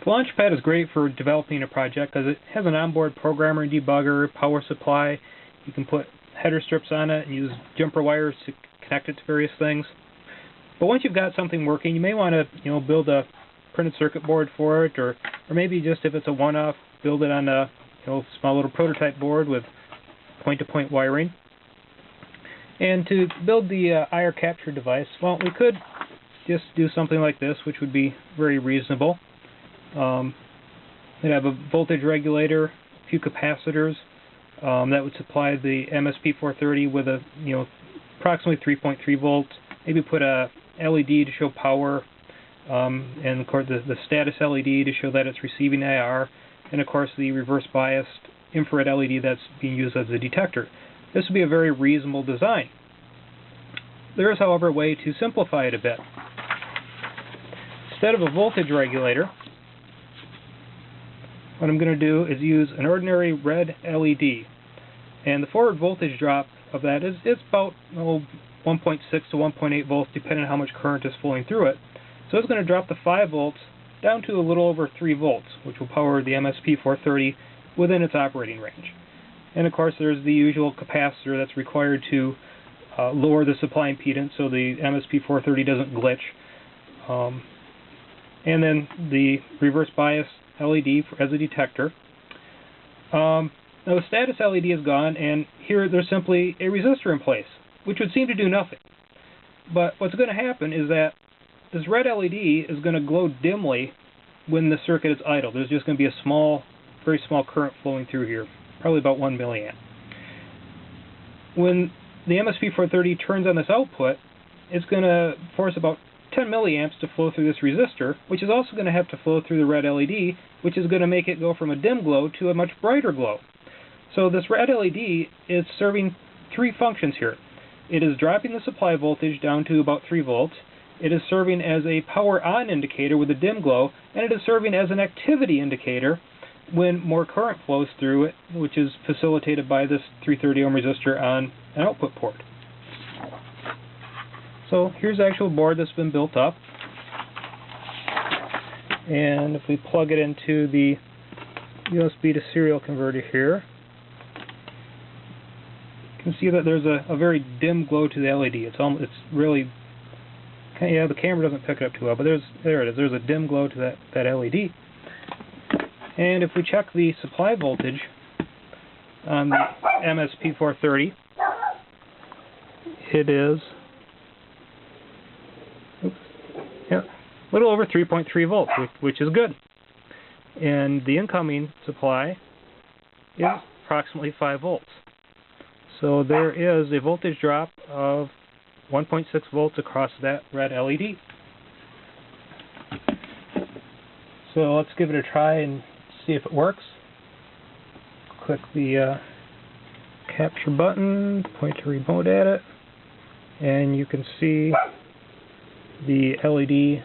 The Launchpad is great for developing a project because it has an onboard programmer and debugger, power supply. You can put header strips on it and use jumper wires to connect it to various things. But once you've got something working, you may want to build a printed circuit board for it, or maybe just if it's a one-off, build it on a small little prototype board with point-to-point wiring. And to build the IR capture device, well, we could just do something like this, which would be very reasonable. We'd have a voltage regulator, a few capacitors that would supply the MSP430 with a approximately 3.3 volts. Maybe put a LED to show power, and of course the status LED to show that it's receiving IR, and of course the reverse biased infrared LED that's being used as a detector. This would be a very reasonable design. There is, however, a way to simplify it a bit. Instead of a voltage regulator, what I'm going to do is use an ordinary red LED, and the forward voltage drop of that is about 1.6 to 1.8 volts, depending on how much current is flowing through it. So it's going to drop the 5 volts down to a little over 3 volts, which will power the MSP430 within its operating range. And of course there's the usual capacitor that's required to lower the supply impedance so the MSP430 doesn't glitch. And then the reverse bias LED as a detector. Now the status LED is gone, and here there's simply a resistor in place, which would seem to do nothing. But what's going to happen is that this red LED is going to glow dimly when the circuit is idle. There's just going to be a very small current flowing through here, probably about 1 milliamp. When the MSP430 turns on this output, it's going to force about 10 milliamps to flow through this resistor, which is also going to have to flow through the red LED, which is going to make it go from a dim glow to a much brighter glow. So this red LED is serving 3 functions here. It is dropping the supply voltage down to about 3 volts. It is serving as a power on indicator with a dim glow, and it is serving as an activity indicator when more current flows through it, which is facilitated by this 330 ohm resistor on an output port. So here's the actual board that's been built up. And if we plug it into the USB to serial converter here, you can see that there's a very dim glow to the LED. It's really, the camera doesn't pick it up too well, but there it is. There's a dim glow to that LED. And if we check the supply voltage on the MSP430, it is a little over 3.3 volts, which is good. And the incoming supply is approximately 5 volts. So there is a voltage drop of 1.6 volts across that red LED. So let's give it a try and see if it works. Click the capture button, point the remote at it, and you can see the LED.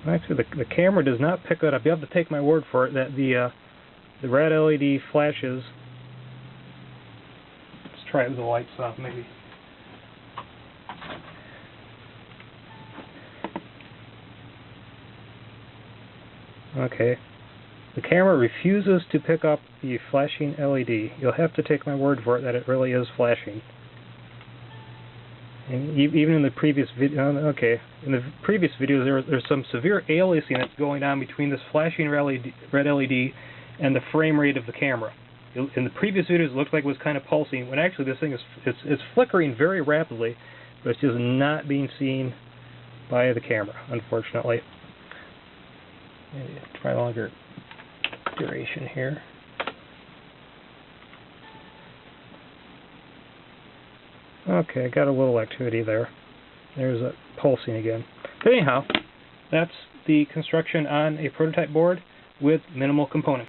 Actually, the camera does not pick that up. You have to take my word for it that the red LED flashes. Let's try it with the lights off, maybe. Okay. The camera refuses to pick up the flashing LED. You'll have to take my word for it that it really is flashing. And even in the previous video, in the previous videos there's some severe aliasing that's going on between this flashing red LED and the frame rate of the camera. In the previous videos it looked like it was kind of pulsing, when actually this thing is flickering very rapidly, but it's just not being seen by the camera, unfortunately. Maybe try longer duration here. Okay, I got a little activity there. There's a pulsing again. But anyhow, that's the construction on a prototype board with minimal components.